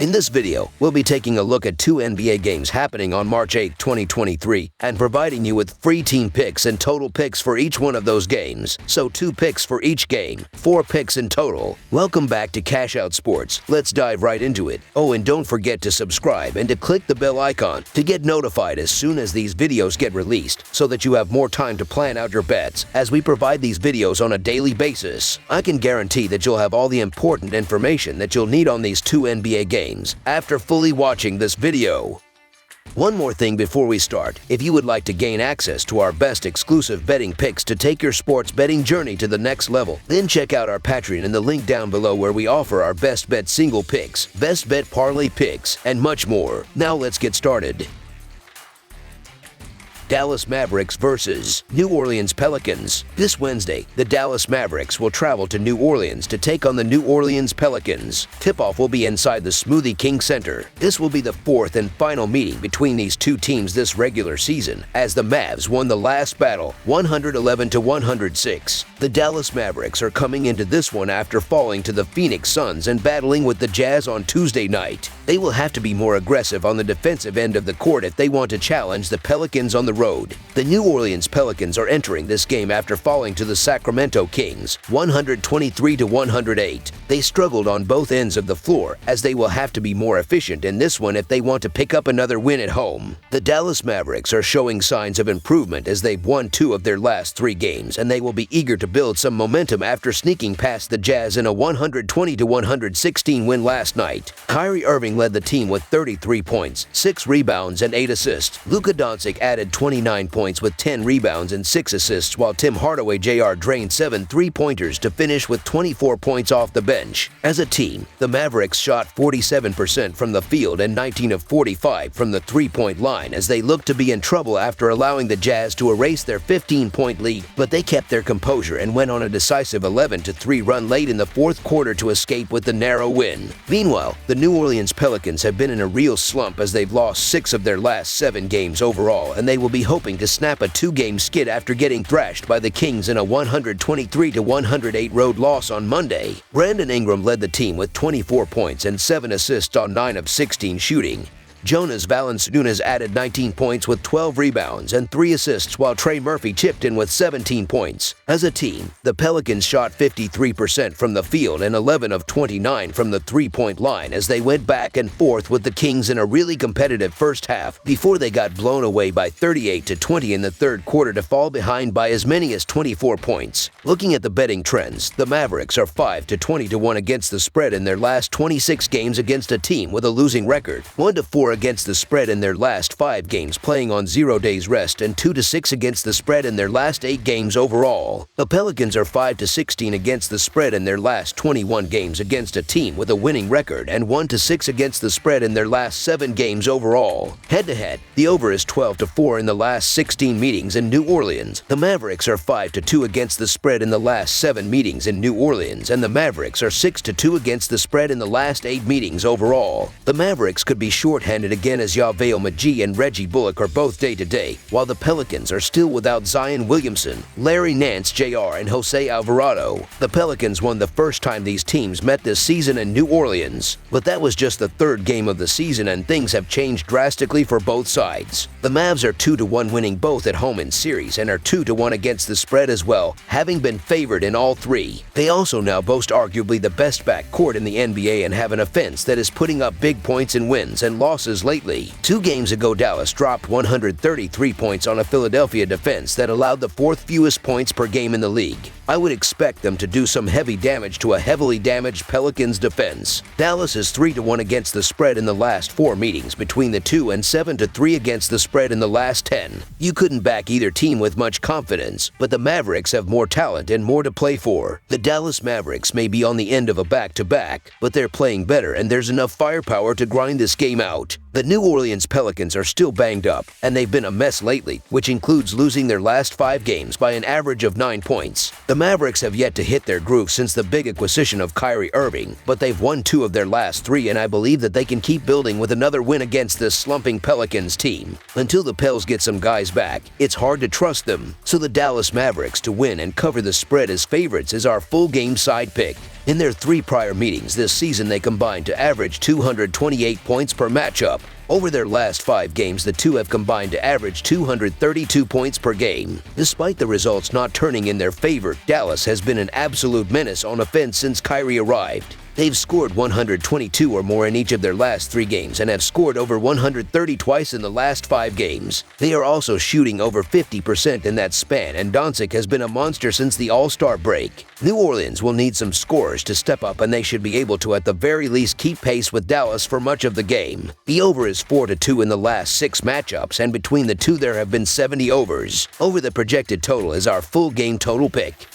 In this video, we'll be taking a look at 2 NBA games happening on March 8, 2023, and providing you with free team picks and total picks for each one of those games. So 2 picks for each game, 4 picks in total. Welcome back to Cash Out Sports. Let's dive right into it. Oh, and don't forget to subscribe and to click the bell icon to get notified as soon as these videos get released, so that you have more time to plan out your bets as we provide these videos on a daily basis. I can guarantee that you'll have all the important information that you'll need on these 2 NBA games after fully watching this video. One more thing before we start. If you would like to gain access to our best exclusive betting picks to take your sports betting journey to the next level, then check out our Patreon in the link down below, where we offer our best bet single picks, best bet parlay picks, and much more. Now let's get started. Dallas Mavericks versus New Orleans Pelicans. This Wednesday, the Dallas Mavericks will travel to New Orleans to take on the New Orleans Pelicans. Tip-off will be inside the Smoothie King Center. This will be the 4th and final meeting between these 2 teams this regular season, as the Mavs won the last battle 111-106. The Dallas Mavericks are coming into this one after falling to the Phoenix Suns and battling with the Jazz on Tuesday night. They will have to be more aggressive on the defensive end of the court if they want to challenge the Pelicans on the road. The New Orleans Pelicans are entering this game after falling to the Sacramento Kings 123-108. They struggled on both ends of the floor, as they will have to be more efficient in this one if they want to pick up another win at home. The Dallas Mavericks are showing signs of improvement as they've won 2 of their last 3 games, and they will be eager to build some momentum after sneaking past the Jazz in a 120-116 win last night. Kyrie Irving led the team with 33 points, 6 rebounds, and 8 assists. Luka Doncic added 29 points with 10 rebounds and 6 assists, while Tim Hardaway Jr. drained 7 3-pointers to finish with 24 points off the bench. As a team, the Mavericks shot 47% from the field and 19 of 45 from the 3-point line, as they looked to be in trouble after allowing the Jazz to erase their 15-point lead, but they kept their composure and went on a decisive 11-3 run late in the 4th quarter to escape with the narrow win. Meanwhile, the New Orleans Pelicans have been in a real slump as they've lost 6 of their last 7 games overall, and they will be hoping to snap a 2-game skid after getting thrashed by the Kings in a 123-108 road loss on Monday. Brandon Ingram led the team with 24 points and 7 assists on 9 of 16 shooting. Jonas Valanciunas added 19 points with 12 rebounds and 3 assists, while Trey Murphy chipped in with 17 points. As a team, the Pelicans shot 53% from the field and 11 of 29 from the 3-point line, as they went back and forth with the Kings in a really competitive first half before they got blown away by 38-20 in the 3rd quarter to fall behind by as many as 24 points. Looking at the betting trends, the Mavericks are 5-20-1 against the spread in their last 26 games against a team with a losing record, 1-4 against the spread in their last 5 games playing on 0 days rest, and 2-6 against the spread in their last 8 games overall. The Pelicans are 5-16 against the spread in their last 21 games against a team with a winning record, and 1-6 against the spread in their last 7 games overall. Head-to-head, the over is 12-4 in the last 16 meetings in New Orleans. The Mavericks are 5-2 against the spread in the last 7 meetings in New Orleans, and the Mavericks are 6-2 against the spread in the last 8 meetings overall. The Mavericks could be shorthanded again, as JaVale McGee and Reggie Bullock are both day-to-day, while the Pelicans are still without Zion Williamson, Larry Nance Jr., and Jose Alvarado. The Pelicans won the first time these teams met this season in New Orleans, but that was just the 3rd game of the season, and things have changed drastically for both sides. The Mavs are 2-1 winning both at home in series, and are 2-1 against the spread as well, having been favored in all 3. They also now boast arguably the best backcourt in the NBA and have an offense that is putting up big points in wins and losses lately. 2 games ago, Dallas dropped 133 points on a Philadelphia defense that allowed the 4th fewest points per game in the league. I would expect them to do some heavy damage to a heavily damaged Pelicans defense. Dallas is 3-1 against the spread in the last 4 meetings between the 2, and 7-3 against the spread in the last 10. You couldn't back either team with much confidence, but the Mavericks have more talent and more to play for. The Dallas Mavericks may be on the end of a back-to-back, but they're playing better, and there's enough firepower to grind this game out. The New Orleans Pelicans are still banged up, and they've been a mess lately, which includes losing their last 5 games by an average of 9 points. The Mavericks have yet to hit their groove since the big acquisition of Kyrie Irving, but they've won 2 of their last 3, and I believe that they can keep building with another win against this slumping Pelicans team. Until the Pels get some guys back, it's hard to trust them. So the Dallas Mavericks to win and cover the spread as favorites is our full game side pick. In their 3 prior meetings this season, they combined to average 228 points per matchup. Over their last 5 games, the two have combined to average 232 points per game. Despite the results not turning in their favor, Dallas has been an absolute menace on offense since Kyrie arrived. They've scored 122 or more in each of their last 3 games and have scored over 130 twice in the last 5 games. They are also shooting over 50% in that span, and Doncic has been a monster since the All-Star break. New Orleans will need some scorers to step up, and they should be able to at the very least keep pace with Dallas for much of the game. The over is 4-2 in the last 6 matchups, and between the two there have been 70 overs. Over the projected total is our full game total pick.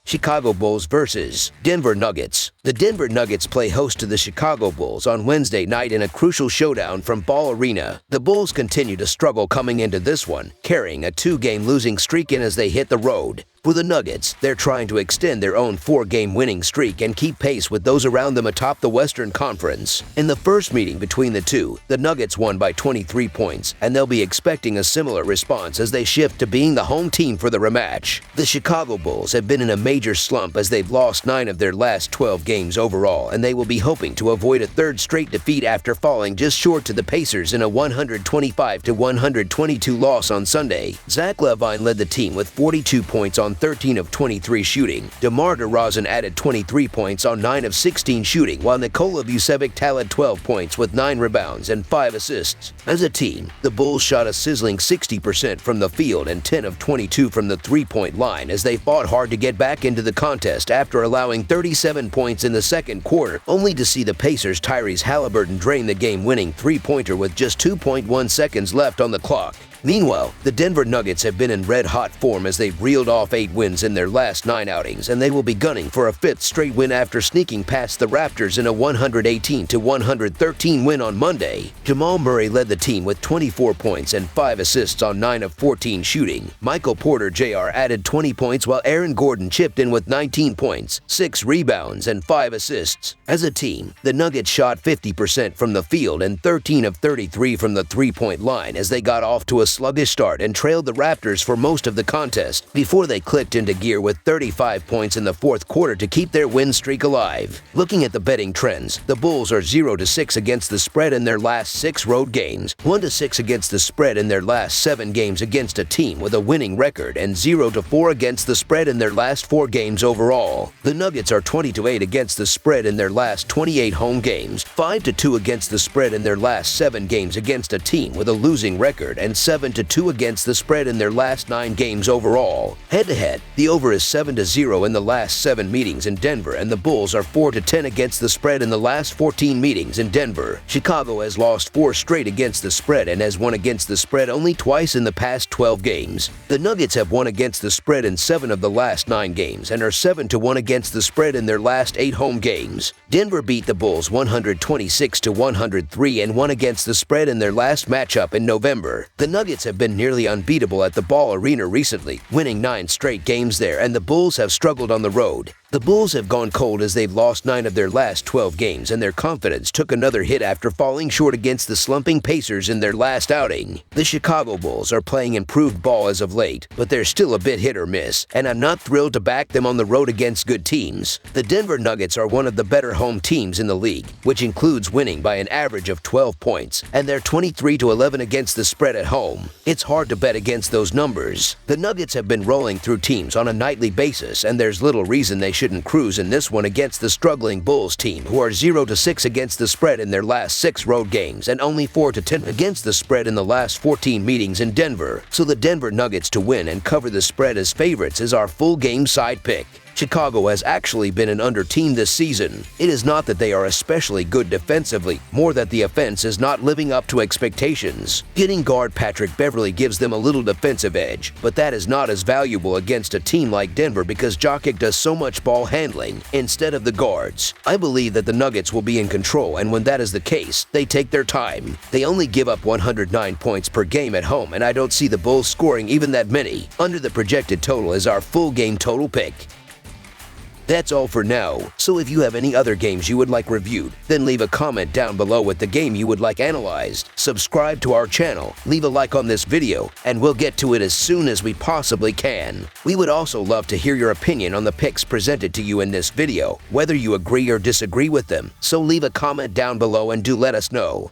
Chicago Bulls vs. Denver Nuggets. The Denver Nuggets play host to the Chicago Bulls on Wednesday night in a crucial showdown from Ball Arena. The Bulls continue to struggle coming into this one, carrying a 2-game losing streak in as they hit the road. For the Nuggets, they're trying to extend their own 4-game winning streak and keep pace with those around them atop the Western Conference. In the first meeting between the two, the Nuggets won by 23 points, and they'll be expecting a similar response as they shift to being the home team for the rematch. The Chicago Bulls have been in a major slump as they've lost 9 of their last 12 games overall, and they will be hoping to avoid a 3rd straight defeat after falling just short to the Pacers in a 125-122 loss on Sunday. Zach LaVine led the team with 42 points on 13 of 23 shooting. DeMar DeRozan added 23 points on 9 of 16 shooting, while Nikola Vucevic tallied 12 points with 9 rebounds and 5 assists. As a team, the Bulls shot a sizzling 60% from the field and 10 of 22 from the 3-point line as they fought hard to get back into the contest after allowing 37 points in the second quarter, only to see the Pacers' Tyrese Halliburton drain the game-winning 3-pointer with just 2.1 seconds left on the clock. Meanwhile, the Denver Nuggets have been in red-hot form as they've reeled off 8 wins in their last 9 outings, and they will be gunning for a 5th straight win after sneaking past the Raptors in a 118-113 win on Monday. Jamal Murray led the team with 24 points and 5 assists on 9 of 14 shooting. Michael Porter Jr. added 20 points, while Aaron Gordon chipped in with 19 points, 6 rebounds, and 5 assists. As a team, the Nuggets shot 50% from the field and 13 of 33 from the 3-point line as they got off to a sluggish start and trailed the Raptors for most of the contest before they clicked into gear with 35 points in the 4th quarter to keep their win streak alive. Looking at the betting trends, the Bulls are 0-6 against the spread in their last 6 road games, 1-6 against the spread in their last 7 games against a team with a winning record, and 0-4 against the spread in their last 4 games overall. The Nuggets are 20-8 against the spread in their last 28 home games, 5-2 against the spread in their last 7 games against a team with a losing record, and 7-2 against the spread in their last 9 games overall. Head-to-head, the over is 7-0 in the last 7 meetings in Denver, and the Bulls are 4-10 against the spread in the last 14 meetings in Denver. Chicago has lost 4 straight against the spread and has won against the spread only twice in the past 12 games. The Nuggets have won against the spread in 7 of the last 9 games and are 7-1 against the spread in their last 8 home games. Denver beat the Bulls 126-103 and won against the spread in their last matchup in November. The Nuggets have been nearly unbeatable at the Ball Arena recently, winning 9 straight games there, and the Bulls have struggled on the road. The Bulls have gone cold as they've lost 9 of their last 12 games, and their confidence took another hit after falling short against the slumping Pacers in their last outing. The Chicago Bulls are playing improved ball as of late, but they're still a bit hit or miss, and I'm not thrilled to back them on the road against good teams. The Denver Nuggets are one of the better home teams in the league, which includes winning by an average of 12 points, and they're 23-11 against the spread at home. It's hard to bet against those numbers. The Nuggets have been rolling through teams on a nightly basis, and there's little reason they shouldn't cruise in this one against the struggling Bulls team, who are 0-6 against the spread in their last 6 road games and only 4-10 against the spread in the last 14 meetings in Denver. So the Denver Nuggets to win and cover the spread as favorites is our full game side pick. Chicago has actually been an under team this season. It is not that they are especially good defensively, more that the offense is not living up to expectations. Getting guard Patrick Beverley gives them a little defensive edge, but that is not as valuable against a team like Denver because Jokic does so much ball handling instead of the guards. I believe that the Nuggets will be in control, and when that is the case, they take their time. They only give up 109 points per game at home, and I don't see the Bulls scoring even that many. Under the projected total is our full game total pick. That's all for now, so if you have any other games you would like reviewed, then leave a comment down below with the game you would like analyzed. Subscribe to our channel, leave a like on this video, and we'll get to it as soon as we possibly can. We would also love to hear your opinion on the picks presented to you in this video, whether you agree or disagree with them, so leave a comment down below and do let us know.